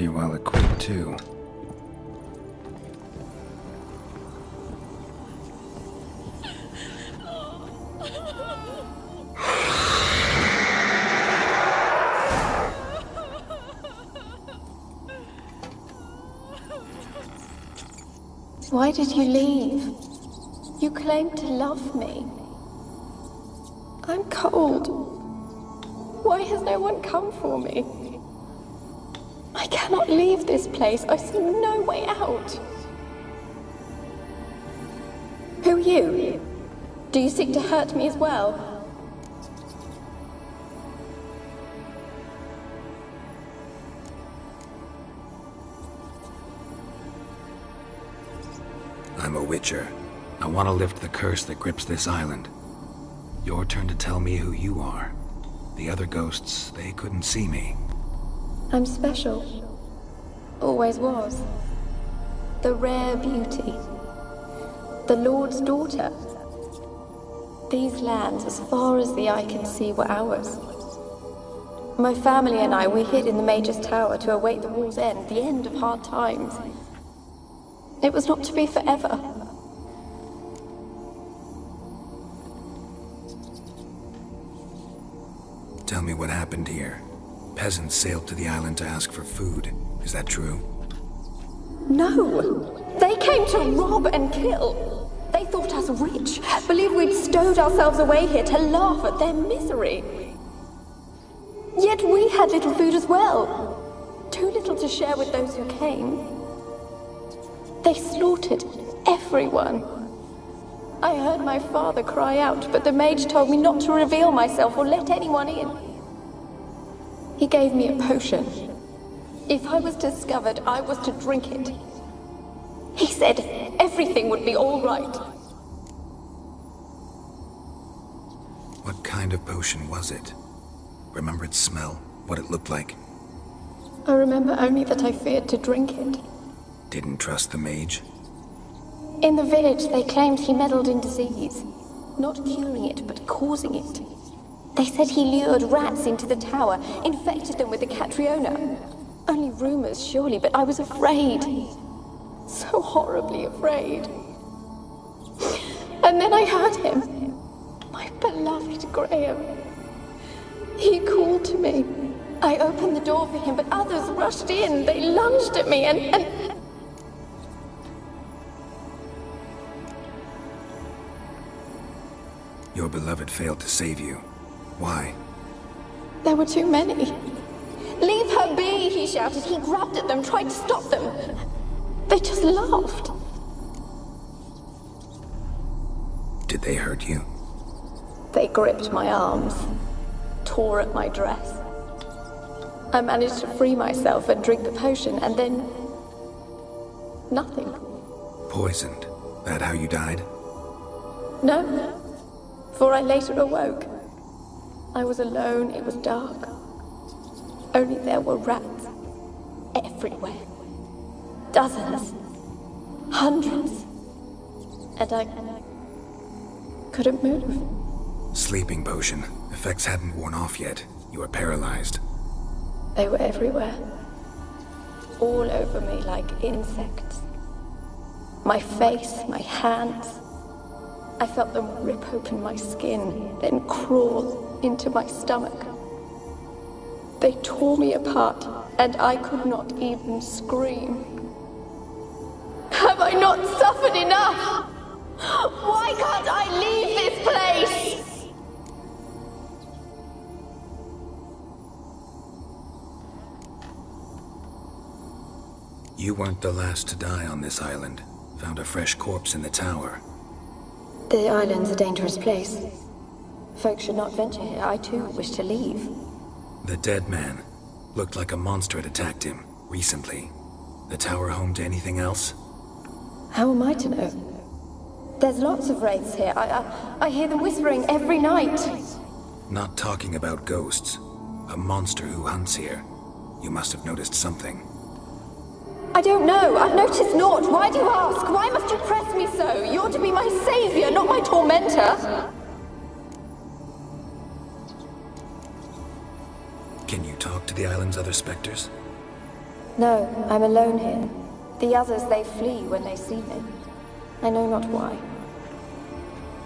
pretty well equipped, too. Why did you leave? You claimed to love me. I'm cold. Why has no one come for me? I cannot leave this place. I see no way out. Who are you? Do you seek to hurt me as well? I'm a Witcher. I want to lift the curse that grips this island. Your turn to tell me who you are. The other ghosts, they couldn't see me. I'm special. Always was. The rare beauty. The Lord's daughter. These lands, as far as the eye can see, were ours. My family and I, we hid in the Mage's Tower to await the war's end, the end of hard times. It was not to be forever. Tell me what happened here. Peasants sailed to the island to ask for food. Is that true? No! They came to rob and kill. They thought us rich, believed we'd stowed ourselves away here to laugh at their misery. Yet we had little food as well. Too little to share with those who came. They slaughtered everyone. I heard my father cry out, but the mage told me not to reveal myself or let anyone in. He gave me a potion. If I was discovered, I was to drink it. He said everything would be all right. What kind of potion was it? Remember its smell? What it looked like? I remember only that I feared to drink it. Didn't trust the mage? In the village, they claimed he meddled in disease. Not curing it, but causing it. They said he lured rats into the tower, infected them with the Catriona. Only rumors, surely, but I was afraid. So horribly afraid. And then I heard him. My beloved Graham. He called to me. I opened the door for him, but others rushed in. They lunged at me and... Your beloved failed to save you. Why? There were too many. Leave her be, he shouted. He grabbed at them, tried to stop them. They just laughed. Did they hurt you? They gripped my arms, tore at my dress. I managed to free myself and drink the potion, and then... nothing. Poisoned? That how you died? No. For I later awoke. I was alone, it was dark. Only there were rats. Everywhere. Dozens. Hundreds. And I couldn't move. Sleeping potion. Effects hadn't worn off yet. You were paralyzed. They were everywhere. All over me like insects. My face, my hands. I felt them rip open my skin, then crawl into my stomach. They tore me apart, and I could not even scream. Have I not suffered enough? Why can't I leave this place? You weren't the last to die on this island. Found a fresh corpse in the tower. The island's a dangerous place. Folks should not venture here. I too wish to leave. The dead man. Looked like a monster had attacked him, recently. The tower home to anything else? How am I to know? There's lots of wraiths here. I hear them whispering every night. Not talking about ghosts. A monster who hunts here. You must have noticed something. I don't know. I've noticed naught. Why do you ask? Why must you press me so? You're to be my savior, not my tormentor. Can you talk to the island's other specters? No, I'm alone here. The others, they flee when they see me. I know not why.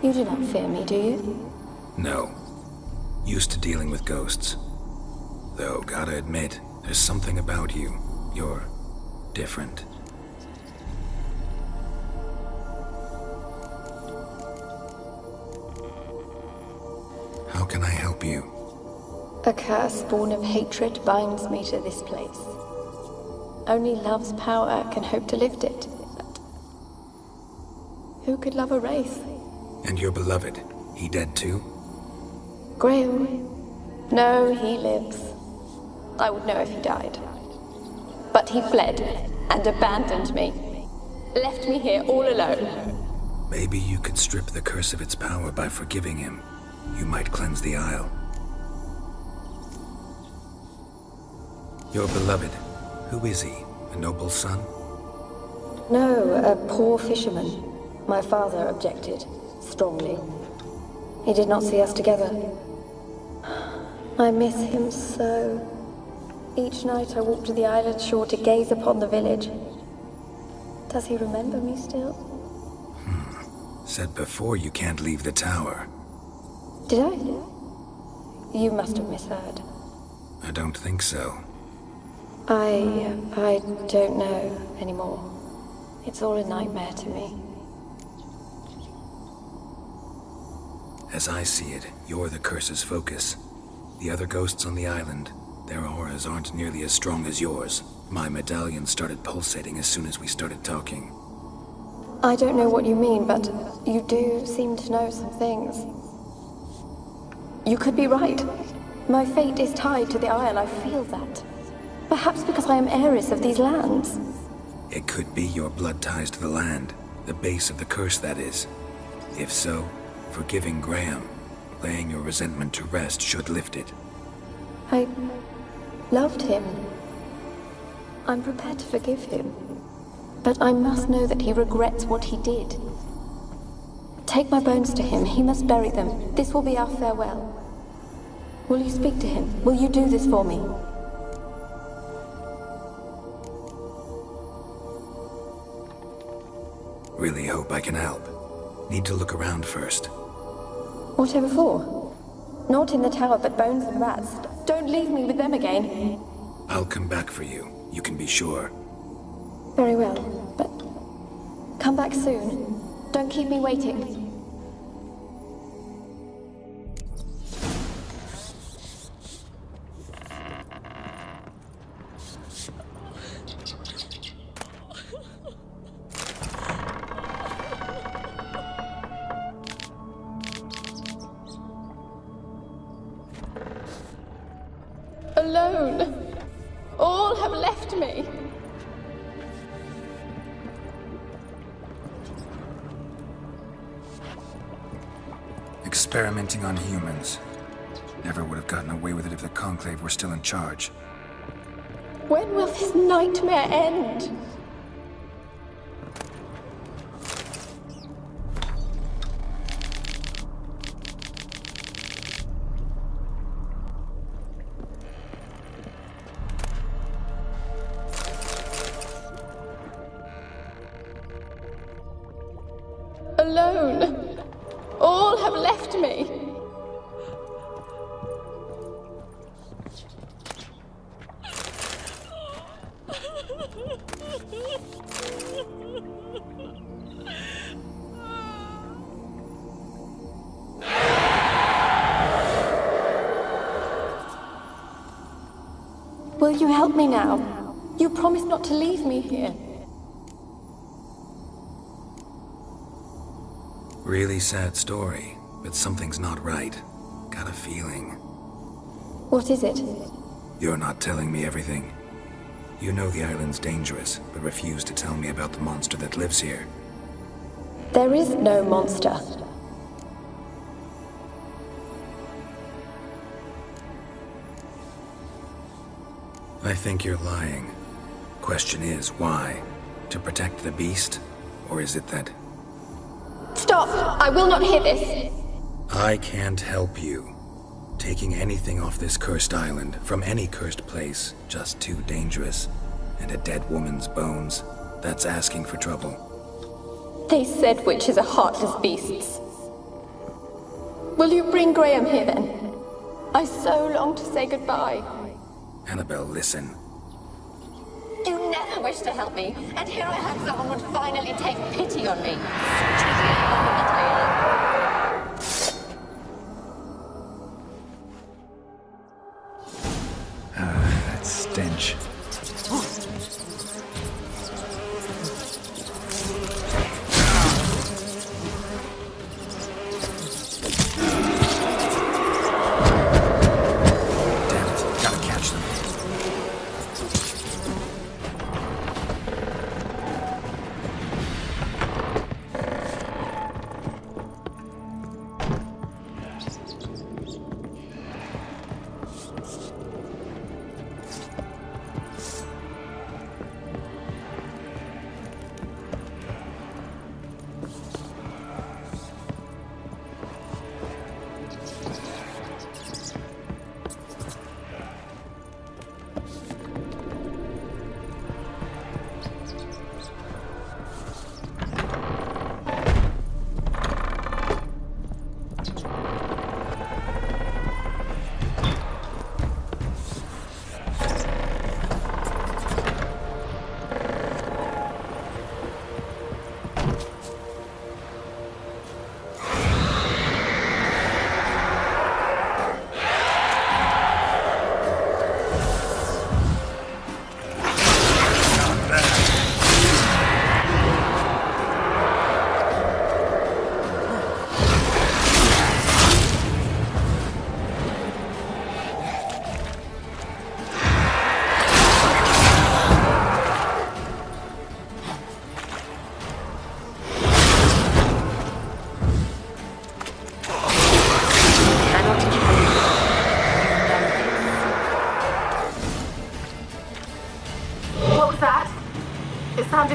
You do not fear me, do you? No. Used to dealing with ghosts. Though, gotta admit, there's something about you. You're different. How can I help you? A curse born of hatred binds me to this place. Only love's power can hope to lift it. But who could love a wraith? And your beloved, he dead too? Graham? No, he lives. I would know if he died. But he fled and abandoned me. Left me here all alone. Maybe you could strip the curse of its power by forgiving him. You might cleanse the Isle. Your beloved, who is he? A noble son? No, a poor fisherman. My father objected, strongly. He did not see us together. I miss him so. Each night I walk to the island shore to gaze upon the village. Does he remember me still? Said before you can't leave the tower. Did I? You must have misheard. I don't think so. I don't know anymore. It's all a nightmare to me. As I see it, you're the curse's focus. The other ghosts on the island, their auras aren't nearly as strong as yours. My medallion started pulsating as soon as we started talking. I don't know what you mean, but you do seem to know some things. You could be right. My fate is tied to the Isle, I feel that. Perhaps because I am heiress of these lands. It could be your blood ties to the land, the base of the curse, that is. If so, forgiving Graham, laying your resentment to rest should lift it. I loved him. I'm prepared to forgive him. But I must know that he regrets what he did. Take my bones to him. He must bury them. This will be our farewell. Will you speak to him? Will you do this for me? Really hope I can help. Need to look around first. Whatever for? Not in the tower, but bones and rats. Don't leave me with them again. I'll come back for you. You can be sure. Very well, but come back soon. Don't keep me waiting. Alone. All have left me. Experimenting on humans. Never would have gotten away with it if the Conclave were still in charge. When will this nightmare end? Alone. All have left me. Will you help me now? You promised not to leave me here. Really sad story, but something's not right. Got a feeling. What is it? You're not telling me everything. You know the island's dangerous, but refuse to tell me about the monster that lives here. There is no monster. I think you're lying. Question is, why? To protect the beast? Or is it that... Stop! I will not hear this! I can't help you. Taking anything off this cursed island, from any cursed place, just too dangerous. And a dead woman's bones. That's asking for trouble. They said witches are heartless beasts. Will you bring Graham here then? I so long to say goodbye. Annabelle, listen. You never wished to help me, and here I have someone would finally take pity on me. That stench.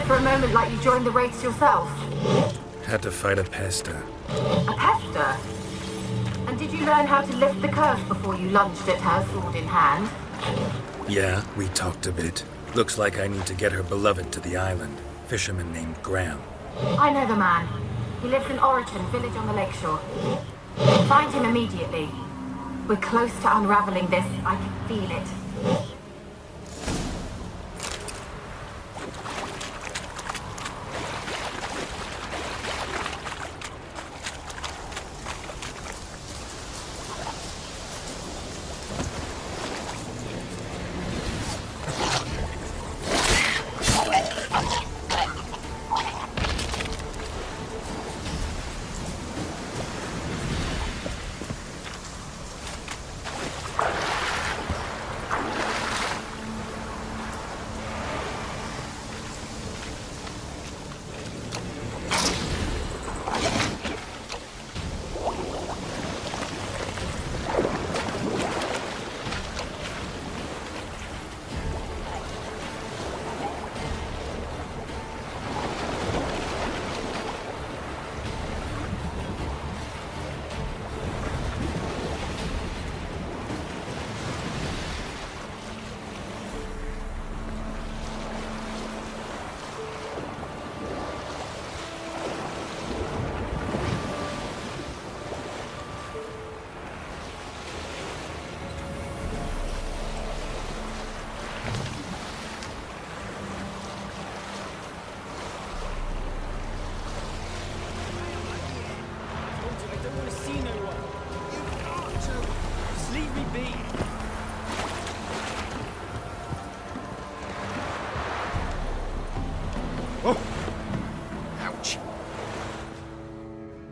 For a moment like you joined the raids yourself. Had to fight a pester. A pester? And did you learn how to lift the curse before you lunged at her, sword in hand? Yeah, we talked a bit. Looks like I need to get her beloved to the island. Fisherman named Graham. I know the man. He lives in Oriton, village on the lakeshore. Find him immediately. We're close to unraveling this. I can feel it.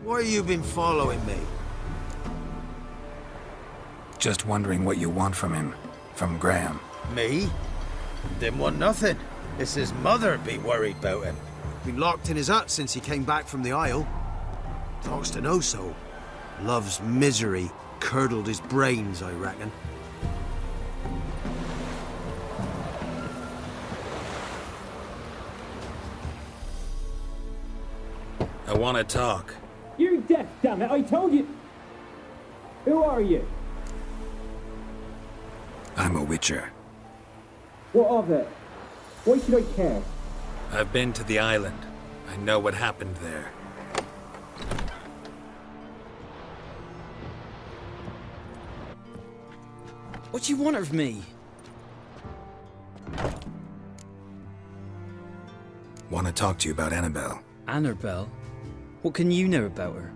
Why you been following me? Just wondering what you want from him. From Graham. Me? Didn't want nothing. It's his mother be worried about him. Been locked in his hut since he came back from the Isle. Talks to no soul. Love's misery curdled his brains, I reckon. I want to talk. You're deaf, damn it! I told you! Who are you? I'm a witcher. What of it? Why should I care? I've been to the island. I know what happened there. What do you want of me? Want to talk to you about Annabelle. Annabelle? What can you know about her?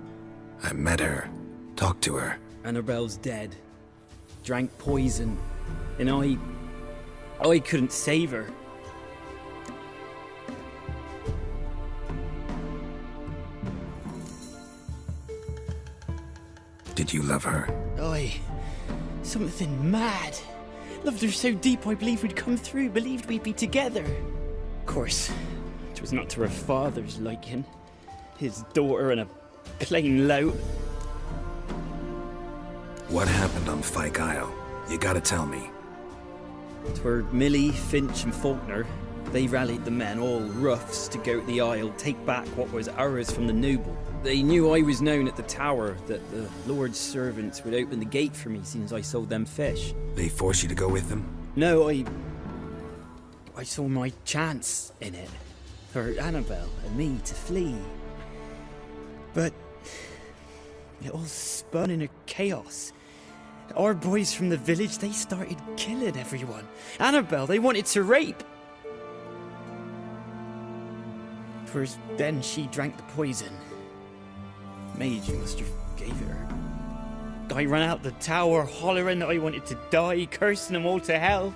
I met her. Talked to her. Annabelle's dead. Drank poison. And I couldn't save her. Did you love her? Something mad. Loved her so deep I believed we'd come through, believed we'd be together. Of course, it was not to her father's liking. His daughter and a plain lout. What happened on Fyke Isle? You gotta tell me. 'Twere Millie, Finch and Faulkner. They rallied the men, all roughs, to go to the Isle, take back what was ours from the noble. They knew I was known at the tower, that the Lord's servants would open the gate for me since I sold them fish. They forced you to go with them? No, I saw my chance in it. For Annabelle and me to flee. But it all spun in a chaos. Our boys from the village, they started killing everyone. Annabelle, they wanted to rape. First, then she drank the poison. Mage must have gave it her. I ran out the tower, hollering that I wanted to die, cursing them all to hell.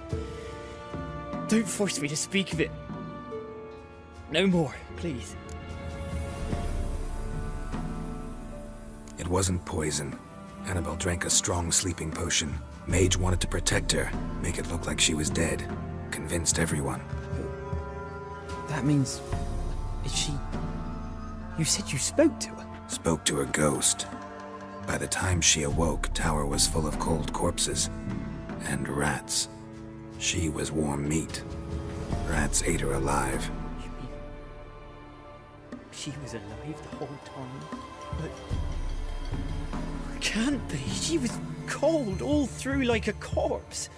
Don't force me to speak of it. No more, please. It wasn't poison. Annabelle drank a strong sleeping potion. Mage wanted to protect her, make it look like she was dead. Convinced everyone. That means... is she... You said you spoke to her? Spoke to her ghost. By the time she awoke, Tower was full of cold corpses. And rats. She was warm meat. Rats ate her alive. You mean... she was alive the whole time? But... can't be. She was cold all through like a corpse.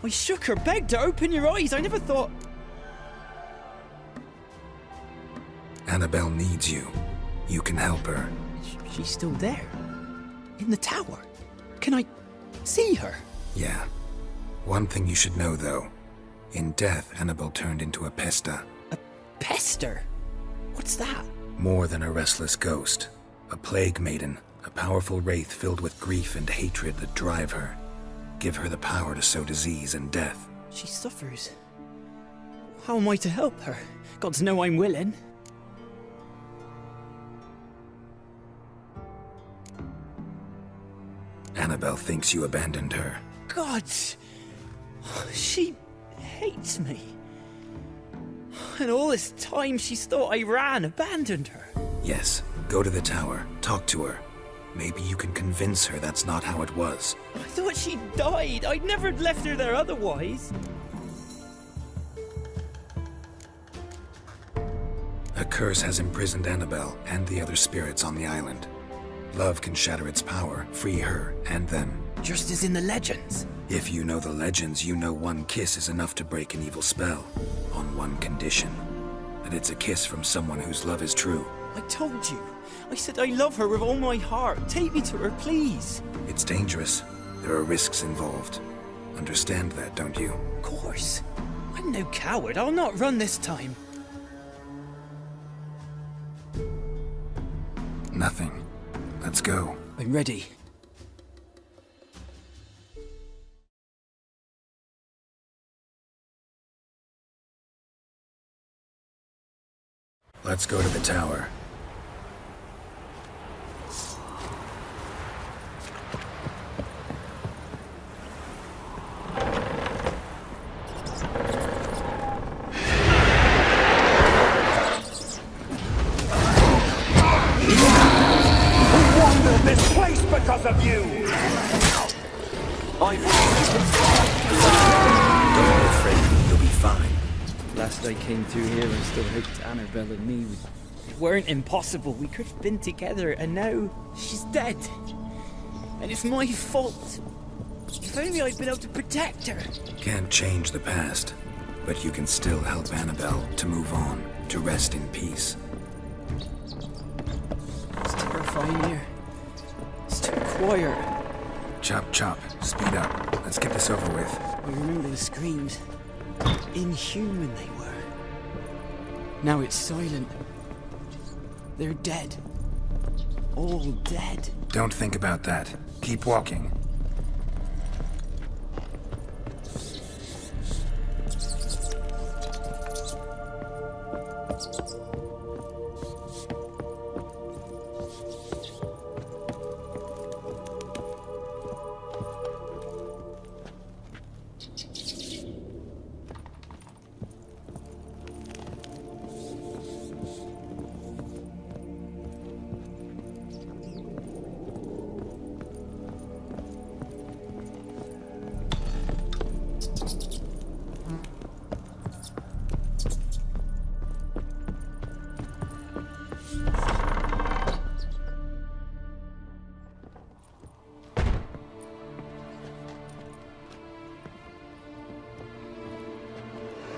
I shook her, begged her, open your eyes. I never thought... Annabelle needs you. You can help her. She's still there. In the tower. Can I see her? Yeah. One thing you should know, though. In death, Annabelle turned into a pesta. A pester? What's that? More than a restless ghost. A plague maiden. A powerful wraith filled with grief and hatred that drive her. Give her the power to sow disease and death. She suffers. How am I to help her? Gods know I'm willing. Annabelle thinks you abandoned her. Gods! She hates me. And all this time she's thought I abandoned her. Yes, go to the tower, talk to her. Maybe you can convince her that's not how it was. I thought she died. I'd never left her there otherwise. A curse has imprisoned Annabelle and the other spirits on the island. Love can shatter its power, free her and them. Just as in the legends. If you know the legends, you know one kiss is enough to break an evil spell. On one condition. That it's a kiss from someone whose love is true. I told you. I said I love her with all my heart. Take me to her, please. It's dangerous. There are risks involved. Understand that, don't you? Of course. I'm no coward. I'll not run this time. Nothing. Let's go. I'm ready. Let's go to the tower. This place because of you! Don't be afraid, you'll be fine. Last I came through here, I still hoped Annabelle and me weren't impossible. We could have been together, and now she's dead. And it's my fault. If only I'd been able to protect her. Can't change the past. But you can still help Annabelle to move on, to rest in peace. It's terrifying here. It's too quiet. Chop, chop. Speed up. Let's get this over with. I remember the screams. Inhuman they were. Now it's silent. They're dead. All dead. Don't think about that. Keep walking.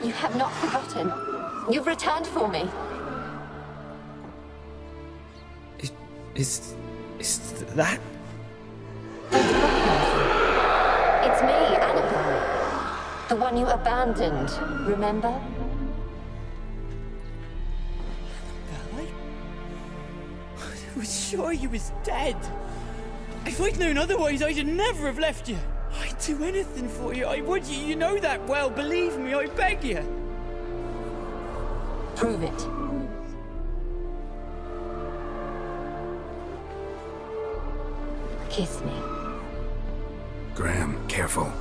You have not forgotten. You've returned for me. Is that? It's me, Annabelle. The one you abandoned, remember? I was sure you was dead. If I'd known otherwise, I'd never have left you. I'd do anything for you. I would. You know that well. Believe me, I beg you. Prove it. Kiss me. Graham, careful.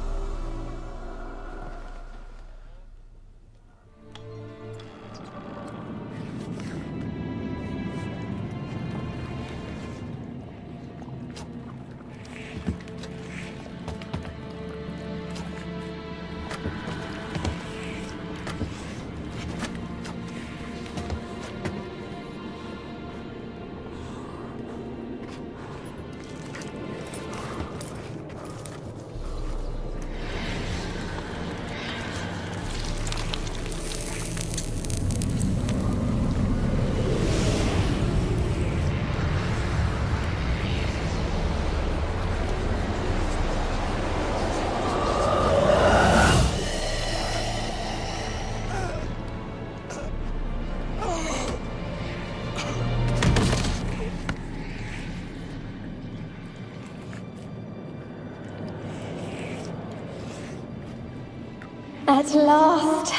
At last.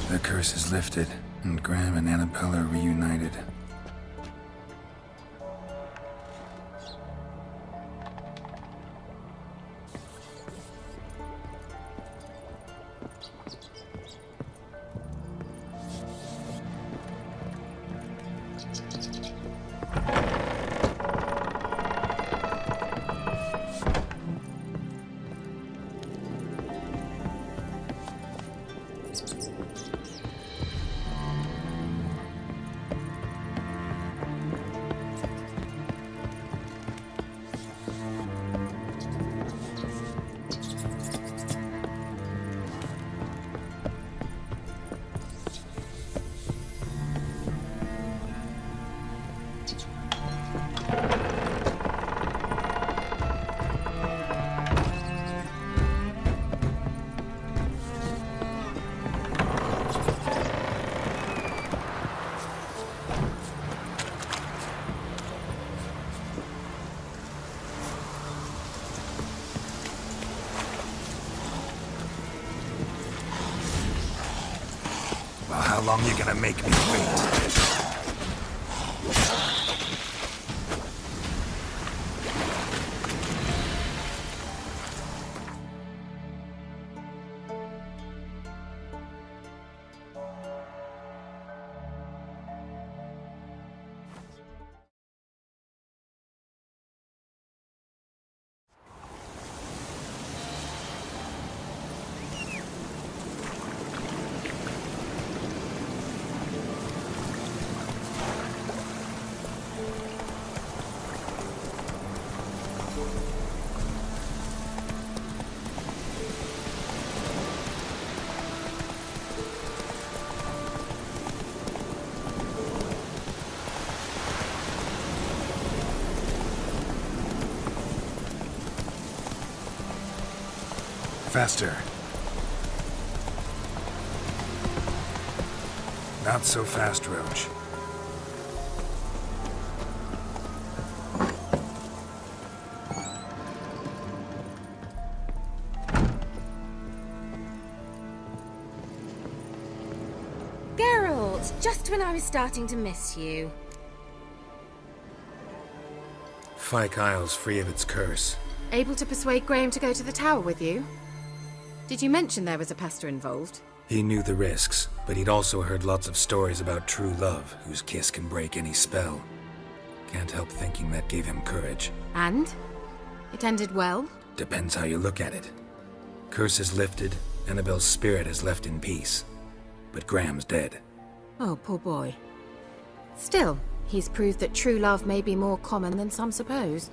The curse is lifted, and Graham and Annabelle are reunited. How long you gonna make me wait? Faster. Not so fast, Roach. Geralt, just when I was starting to miss you. Fyke Isle's free of its curse. Able to persuade Graham to go to the tower with you? Did you mention there was a pester involved? He knew the risks, but he'd also heard lots of stories about true love, whose kiss can break any spell. Can't help thinking that gave him courage. And? It ended well? Depends how you look at it. Curse is lifted, Annabelle's spirit is left in peace. But Graham's dead. Oh, poor boy. Still, he's proved that true love may be more common than some suppose.